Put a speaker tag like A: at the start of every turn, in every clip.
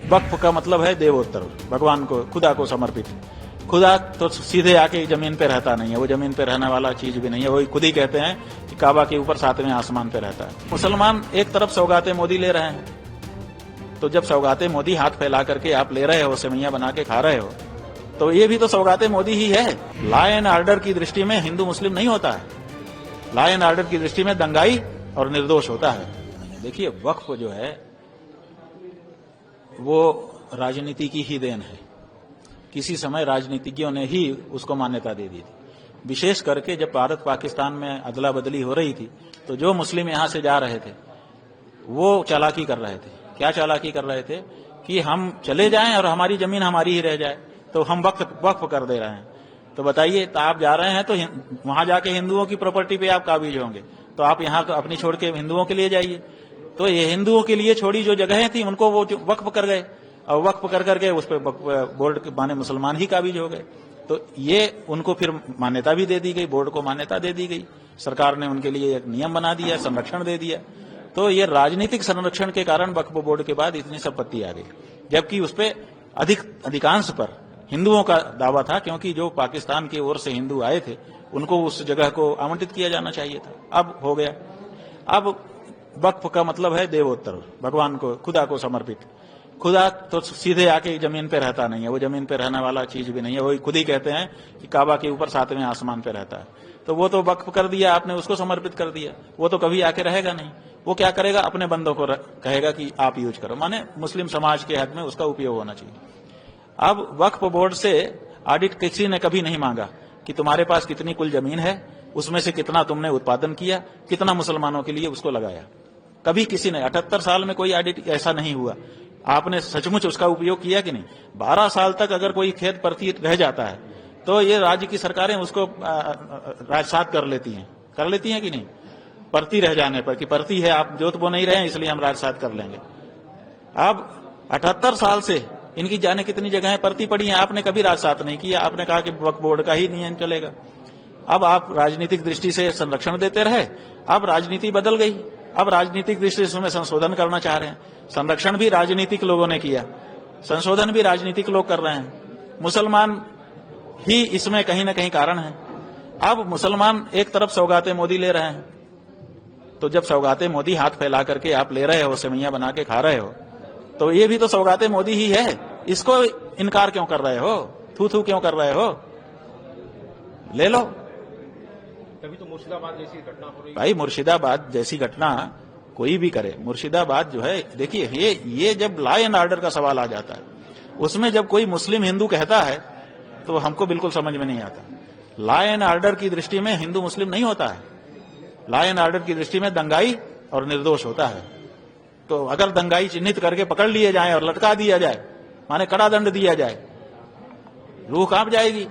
A: वक्फ का मतलब है देवोत्तर, भगवान को, खुदा को समर्पित। खुदा तो सीधे आके जमीन पे रहता नहीं है, वो जमीन पे रहने वाला चीज भी नहीं है। वो खुद ही कहते हैं कि काबा के ऊपर 7वें आसमान पे रहता है। मुसलमान एक तरफ सौगाते मोदी ले रहे हैं, तो जब सौगाते मोदी हाथ फैला करके आप ले रहे हो, सेवैयां बना के खा रहे हो, तो ये भी तो सौगाते मोदी ही है। लॉ एंड ऑर्डर की दृष्टि में हिंदू मुस्लिम नहीं होता है, लॉ एंड ऑर्डर की दृष्टि में दंगाई और निर्दोष होता है। देखिए, वक्फ जो है वो राजनीति की ही देन है। किसी समय राजनीतिज्ञों ने ही उसको मान्यता दे दी थी। विशेष करके जब भारत पाकिस्तान में अदला बदली हो रही थी, तो जो मुस्लिम यहां से जा रहे थे वो चालाकी कर रहे थे। क्या चालाकी कर रहे थे कि हम चले जाएं और हमारी जमीन हमारी ही रह जाए, तो हम वक्फ कर दे रहे हैं। तो बताइए, तो आप जा रहे हैं तो वहां जाके हिंदुओं की प्रॉपर्टी पे आप काबिज होंगे, तो आप यहाँ तो अपनी छोड़ के हिंदुओं के लिए जाइए। तो ये हिंदुओं के लिए छोड़ी जो जगहें थी उनको वो वक्फ कर गए, और वक्फ कर करके उस पर बोर्ड के माने मुसलमान ही काबिज हो गए। तो ये उनको फिर मान्यता भी दे दी गई, बोर्ड को मान्यता दे दी गई, सरकार ने उनके लिए एक नियम बना दिया, संरक्षण दे दिया। तो ये राजनीतिक संरक्षण के कारण वक्फ बोर्ड के बाद इतनी संपत्ति आ गई, जबकि उस पर अधिकांश पर हिंदुओं का दावा था, क्योंकि जो पाकिस्तान की ओर से हिंदू आए थे उनको उस जगह को आवंटित किया जाना चाहिए था। अब हो गया। अब वक्फ का मतलब है देवोत्तर, भगवान को, खुदा को समर्पित। खुदा तो सीधे आके जमीन पे रहता नहीं है, वो जमीन पे रहने वाला चीज भी नहीं है। वो खुद ही कहते हैं कि काबा के ऊपर 7वें आसमान पे रहता है। तो वो तो वक्फ कर दिया आपने, उसको समर्पित कर दिया, वो तो कभी आके रहेगा नहीं। वो क्या करेगा, अपने बंदों को कहेगा कि आप यूज करो, माने मुस्लिम समाज के हक में उसका उपयोग होना चाहिए। अब वक्फ बोर्ड से ऑडिट किसी ने कभी नहीं मांगा कि तुम्हारे पास कितनी कुल जमीन है, उसमें से कितना तुमने उत्पादन किया, कितना मुसलमानों के लिए उसको लगाया। कभी किसी ने 78 साल में कोई ऑडिट ऐसा नहीं हुआ। आपने सचमुच उसका उपयोग किया कि नहीं? 12 साल तक अगर कोई खेत परती रह जाता है तो ये राज्य की सरकारें उसको राजसात कर लेती हैं कि नहीं? परती रह जाने पर कि परती है, आप जोत बो नहीं रहे हैं इसलिए हम राजसात कर लेंगे। अब 78 साल से इनकी जाने कितनी जगहें परती पड़ी हैं, आपने कभी राजसात नहीं किया। आपने कहा कि वक्फ बोर्ड का ही नियम चलेगा। अब आप राजनीतिक दृष्टि से संरक्षण देते रहे, अब राजनीति बदल गई, अब राजनीतिक दृष्टि से उसमें संशोधन करना चाह रहे हैं। संरक्षण भी राजनीतिक लोगों ने किया, संशोधन भी राजनीतिक लोग कर रहे हैं। मुसलमान ही इसमें कहीं ना कहीं कारण है। अब मुसलमान एक तरफ सौगाते मोदी ले रहे हैं, तो जब सौगाते मोदी हाथ फैला करके आप ले रहे हो, सेवैयां बना के खा रहे हो, तो ये भी तो सौगाते मोदी ही है। इसको इनकार क्यों कर रहे हो, थू थू क्यों कर रहे हो? ले लो।
B: तभी तो मुर्शिदाबाद जैसी घटना हो रही है।
A: भाई, मुर्शिदाबाद जैसी घटना कोई भी करे, मुर्शिदाबाद जो है, देखिए ये जब लॉ एंड ऑर्डर का सवाल आ जाता है, उसमें जब कोई मुस्लिम हिंदू कहता है तो हमको बिल्कुल समझ में नहीं आता। लॉ एंड ऑर्डर की दृष्टि में हिंदू मुस्लिम नहीं होता है, लॉ एंड ऑर्डर की दृष्टि में दंगाई और निर्दोष होता है। तो अगर दंगाई चिन्हित करके पकड़ लिए जाए और लटका दिया जाए, माने कड़ा दंड दिया जाए, रूह कांप जाएगी।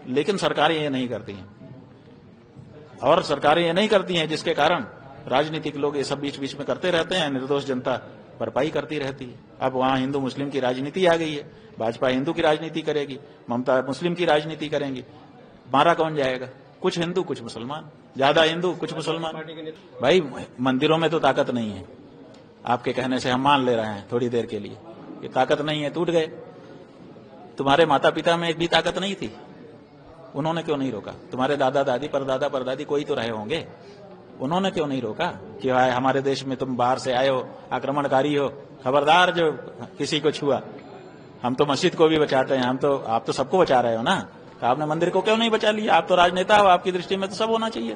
A: लेकिन सरकारें ये नहीं करती हैं, और सरकारें ये नहीं करती हैं, जिसके कारण राजनीतिक लोग ये सब बीच बीच में करते रहते हैं, निर्दोष जनता भरपाई करती रहती है। अब वहां हिंदू मुस्लिम की राजनीति आ गई है, भाजपा हिंदू की राजनीति करेगी, ममता मुस्लिम की राजनीति करेंगी। मारा कौन जाएगा? कुछ हिंदू कुछ मुसलमान, ज्यादा हिंदू कुछ मुसलमान। भाई, मंदिरों में तो ताकत नहीं है, आपके कहने से हम मान ले रहे हैं थोड़ी देर के लिए, ये ताकत नहीं है, टूट गए। तुम्हारे माता पिता में एक भी ताकत नहीं थी, उन्होंने क्यों नहीं रोका? तुम्हारे दादा दादी परदादा परदादी कोई तो रहे होंगे, उन्होंने क्यों नहीं रोका कि भाई हमारे देश में तुम बाहर से आए हो, आक्रमणकारी हो, खबरदार जो किसी को छुआ। हम तो मस्जिद को भी बचाते हैं, आप तो सबको बचा रहे हो ना, तो आपने मंदिर को क्यों नहीं बचा लिया? आप तो राजनेता हो, आपकी दृष्टि में तो सब होना चाहिए।